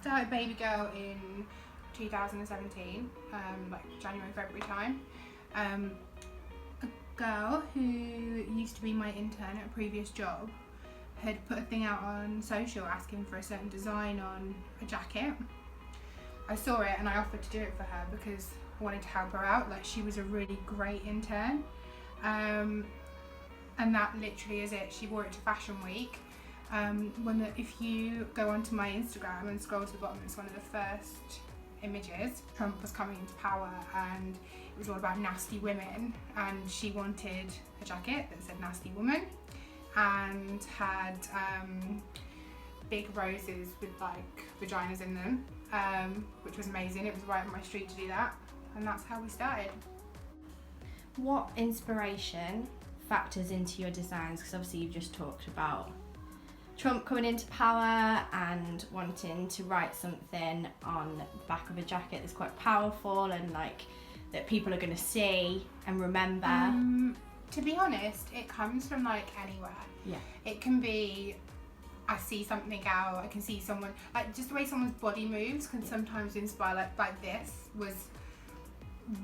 started Baby Girl in 2017, like January, February time. A girl who used to be my intern at a previous job had put a thing out on social asking for a certain design on a jacket. I saw it and I offered to do it for her because I wanted to help her out. Like, she was a really great intern. And that literally is it. She wore it to Fashion Week. If you go onto my Instagram and scroll to the bottom, it's one of the first images. Trump was coming into power and it was all about nasty women, and she wanted a jacket that said nasty woman and had big roses with like vaginas in them, which was amazing. It was right on my street to do that, and that's how we started. What inspiration factors into your designs? Because obviously you've just talked about Trump coming into power and wanting to write something on the back of a jacket that's quite powerful and like that people are going to see and remember. To be honest, it comes from like anywhere. Yeah. It can be, I see something out, I can see someone, like just the way someone's body moves can sometimes inspire, like this was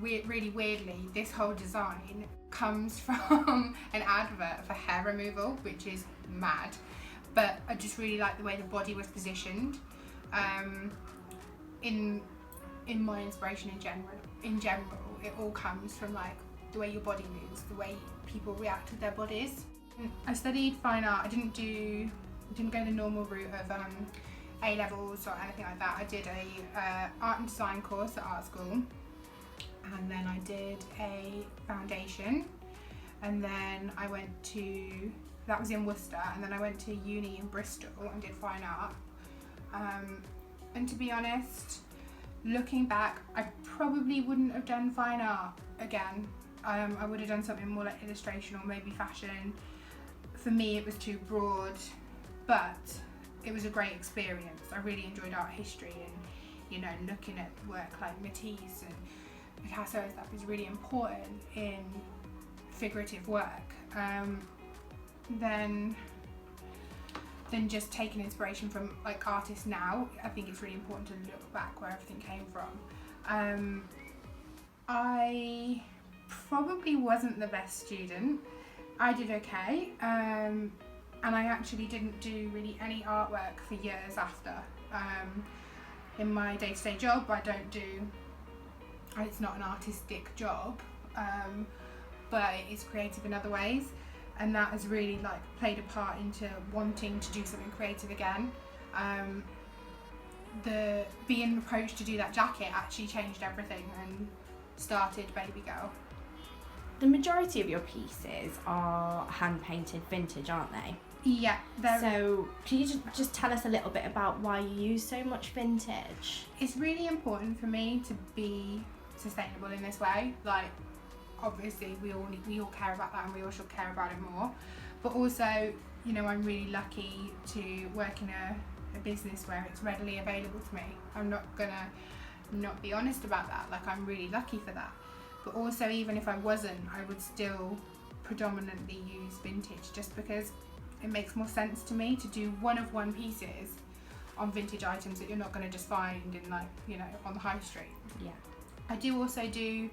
really weirdly, this whole design comes from an advert for hair removal, which is mad, but I just really like the way the body was positioned. In my inspiration in general, it all comes from like the way your body moves, the way people react to their bodies. I studied fine art. I didn't go the normal route of A levels or anything like that. I did a art and design course at art school, and then I did a foundation, and then I went to, that was in Worcester, and then I went to uni in Bristol and did fine art. And to be honest, looking back, I probably wouldn't have done fine art again. I would have done something more like illustration or maybe fashion. For me, it was too broad, but it was a great experience. I really enjoyed art history and, you know, looking at work like Matisse and Picasso and stuff is really important in figurative work. Then just taking inspiration from like artists now, I think it's really important to look back where everything came from. I probably wasn't the best student. I did okay, and I actually didn't do really any artwork for years after. In my day-to-day job, it's not an artistic job, but it's creative in other ways, and that has really like played a part into wanting to do something creative again. Being approached to do that jacket actually changed everything and started Baby Girl. The majority of your pieces are hand-painted vintage, aren't they? Yeah. So can you just tell us a little bit about why you use so much vintage? It's really important for me to be sustainable in this way. Like, obviously we all care about that and we all should care about it more. But also, you know, I'm really lucky to work in a business where it's readily available to me. I'm not gonna not be honest about that. Like, I'm really lucky for that. But also, even if I wasn't, I would still predominantly use vintage just because it makes more sense to me to do one-of-one pieces on vintage items that you're not going to just find in, like, you know, on the high street. Yeah. I do also do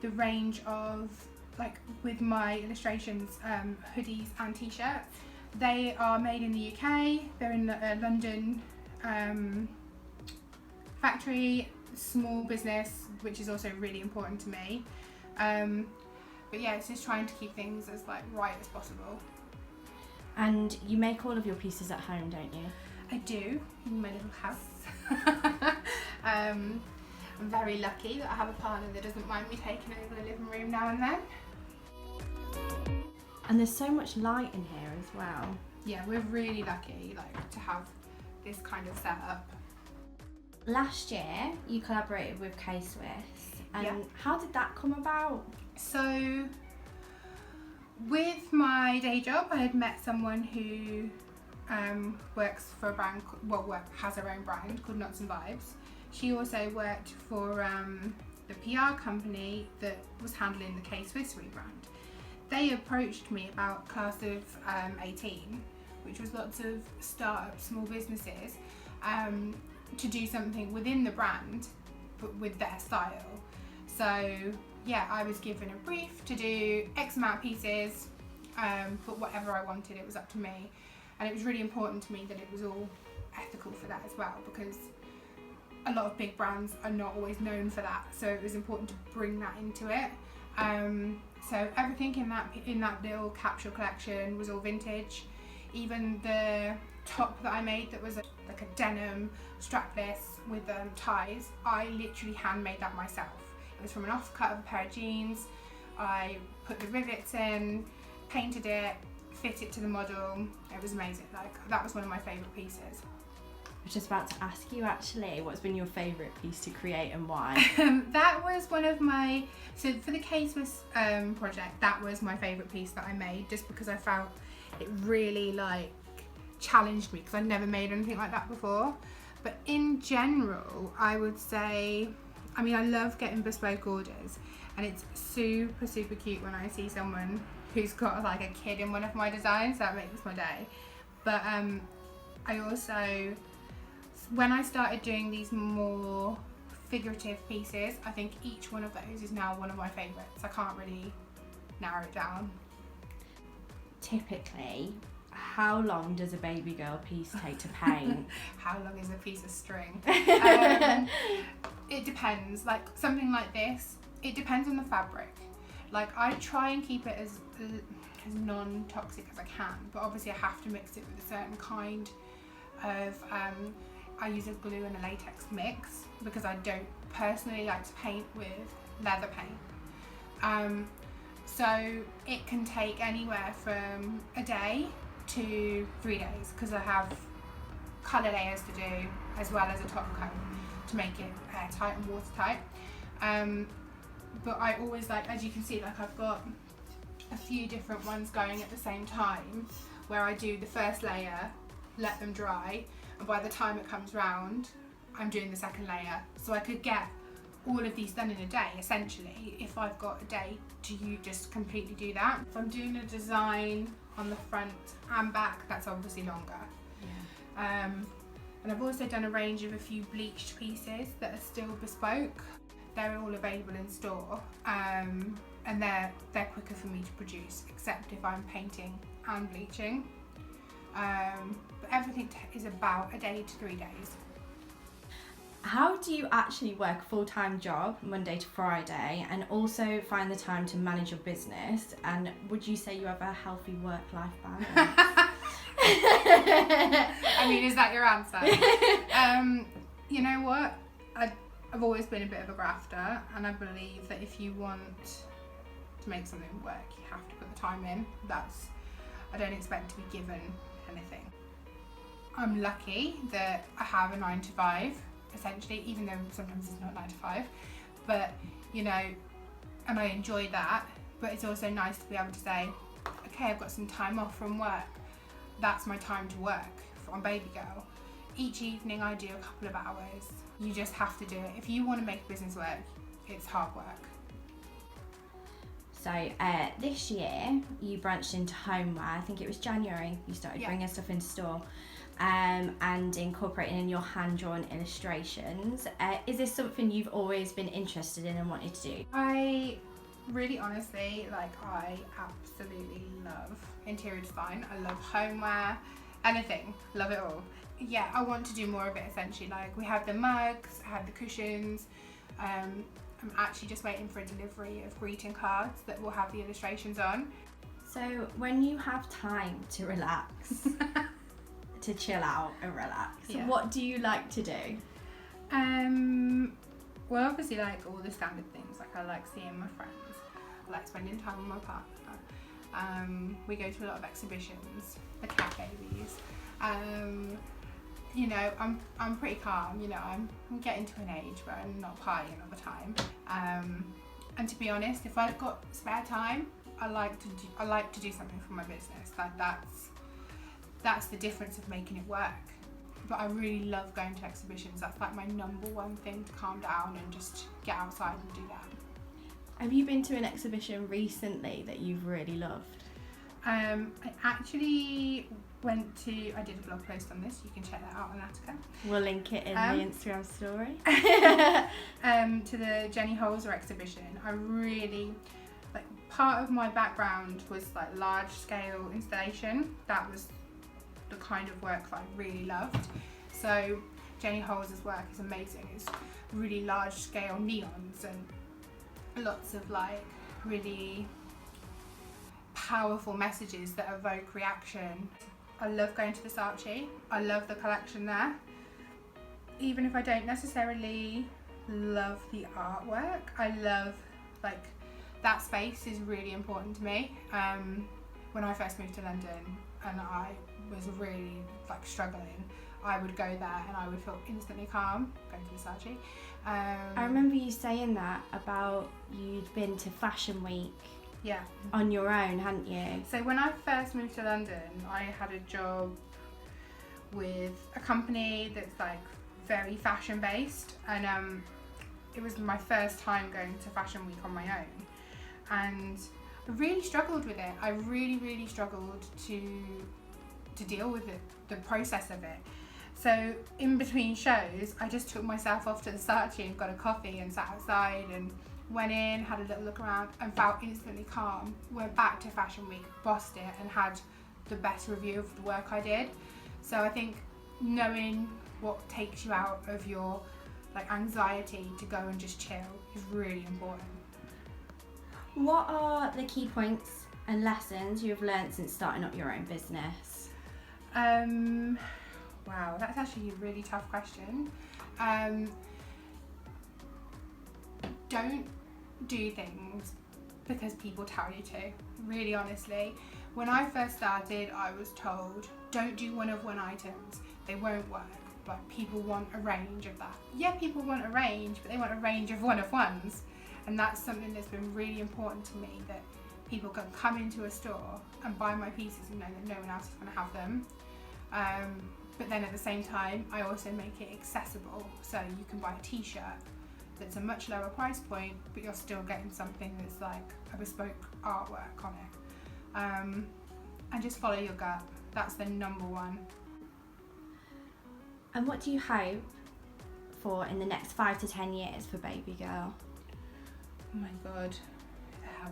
the range of, like, with my illustrations, hoodies and t-shirts. They are made in the UK. They're in a London factory, small business, which is also really important to me. But yeah, it's just trying to keep things as like right as possible. And you make all of your pieces at home, don't you? I do, in my little house. I'm very lucky that I have a partner that doesn't mind me taking over the living room now and then. And there's so much light in here as well. Yeah, we're really lucky, like, to have this kind of setup. Last year, you collaborated with K-Swiss, and yeah. How did that come about? So, with my day job, I had met someone who works for a brand, has her own brand called Nuts and Vibes. She also worked for the PR company that was handling the K-Swiss rebrand. They approached me about class of 18, which was lots of start-up small businesses, to do something within the brand, but with their style. So yeah, I was given a brief to do X amount of pieces, but whatever I wanted, it was up to me. And it was really important to me that it was all ethical for that as well, because a lot of big brands are not always known for that. So it was important to bring that into it. So everything in that little capsule collection was all vintage. Even the top that I made that was like a denim strapless with ties, I literally handmade that myself. It was from an offcut of a pair of jeans. I put the rivets in, painted it, fit it to the model. It was amazing. Like, that was one of my favourite pieces. I was just about to ask you actually, what's been your favourite piece to create and why? That was one of my, so for the Caseless project, that was my favourite piece that I made, just because I felt it really like challenged me, because I'd never made anything like that before. But in general, I would say, I mean, I love getting bespoke orders, and it's super, super cute when I see someone who's got like a kid in one of my designs. That makes my day. But I also, when I started doing these more figurative pieces, I think each one of those is now one of my favourites. I can't really narrow it down. Typically, how long does a baby girl piece take to paint? How long is a piece of string? It depends. Like something like this, it depends on the fabric. Like, I try and keep it as non-toxic as I can, but obviously I have to mix it with a certain kind of, I use a glue and a latex mix, because I don't personally like to paint with leather paint. So it can take anywhere from a day to 3 days, because I have colour layers to do as well as a top coat to make it airtight and watertight. But I always, like, as you can see, like, I've got a few different ones going at the same time, where I do the first layer, let them dry, and by the time it comes round, I'm doing the second layer. So I could get all of these done in a day, essentially, if I've got a day to just completely do that. If I'm doing a design on the front and back, that's obviously longer. Yeah. And I've also done a range of a few bleached pieces that are still bespoke. They're all available in store, and they're quicker for me to produce, except if I'm painting and bleaching. But everything is about a day to 3 days. How do you actually work a full-time job, Monday to Friday, and also find the time to manage your business? And would you say you have a healthy work-life balance? I mean, is that your answer? You know what? I've always been a bit of a grafter, and I believe that if you want to make something work, you have to put the time in. I don't expect to be given anything. I'm lucky that I have a 9 to 5, essentially, even though sometimes it's not 9 to 5, but you know, and I enjoy that. But it's also nice to be able to say, okay, I've got some time off from work, that's my time to work on Baby Girl. Each evening I do a couple of hours. You just have to do it. If you want to make business work, it's hard work. So this year you branched into homeware. I think it was January you started bringing stuff into store, and incorporating in your hand-drawn illustrations. Is this something you've always been interested in and wanted to do? I really honestly, I absolutely love interior design. I love homeware, anything, love it all. Yeah, I want to do more of it, essentially. Like, we have the mugs, I have the cushions. I'm actually just waiting for a delivery of greeting cards that will have the illustrations on. So when you have time to relax, to chill out and relax, what do you like to do? Well, obviously, like all the standard things. Like, I like seeing my friends. I like spending time with my partner. We go to a lot of exhibitions, the cat babies. You know, I'm pretty calm. You know, I'm getting to an age where I'm not partying all the time. And to be honest, if I've got spare time, I like to do something for my business. That's the difference of making it work. But I really love going to exhibitions. That's like my number one thing to calm down and just get outside and do that. Have you been to an exhibition recently that you've really loved? I actually I did a blog post on this, you can check that out on ATIKA. We'll link it in the Instagram story. To the Jenny Holzer exhibition. I really, part of my background was large scale installation. That was the kind of work that I really loved. So Jenny Holzer's work is amazing. It's really large scale neons and lots of really powerful messages that evoke reaction. I love going to the Saatchi. I love the collection there. Even if I don't necessarily love the artwork, I love that space is really important to me. When I first moved to London and I was really struggling, I would go there and I would feel instantly calm going to the Saatchi. I remember you saying that about you'd been to Fashion Week. Yeah. On your own, hadn't you? So when I first moved to London, I had a job with a company that's very fashion based, and it was my first time going to Fashion Week on my own, and I really struggled with it. I really struggled to deal with it, the process of it. So in between shows, I just took myself off to the Saatchi and got a coffee and sat outside and went in, had a little look around and felt instantly calm. Went back to Fashion Week, bossed it and had the best review of the work I did. So I think knowing what takes you out of your anxiety to go and just chill is really important. What are the key points and lessons you've learned since starting up your own business? Wow, that's actually a really tough question. Don't do things because people tell you to, really honestly. When I first started, I was told, don't do one of one items, they won't work. People want a range of that. Yeah, people want a range, but they want a range of one of ones. And that's something that's been really important to me, that people can come into a store and buy my pieces and know that no one else is going to have them. But then at the same time, I also make it accessible, so you can buy a t-shirt that's a much lower price point, but you're still getting something that's a bespoke artwork on it. And just follow your gut. That's the number one. And what do you hope for in the next 5 to 10 years for Baby Girl? Oh my God,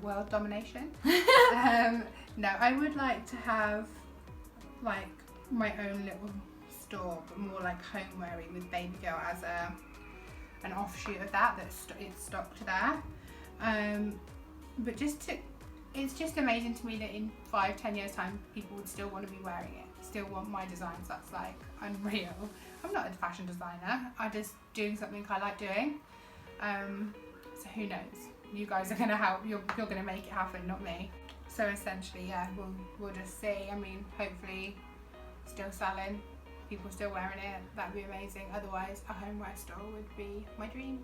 world domination. No, I would like to have my own little store, but more homeware with Baby Girl as an offshoot of that, it's stocked there. But it's just amazing to me that in 5-10 years time people would still want to be wearing it, still want my designs. That's unreal. I'm not a fashion designer, I'm just doing something I like doing. So who knows, you guys are gonna help, you're gonna make it happen, not me. So essentially, yeah, we'll just see. I mean, hopefully still selling, people still wearing it, that'd be amazing. Otherwise, a homeware store would be my dream.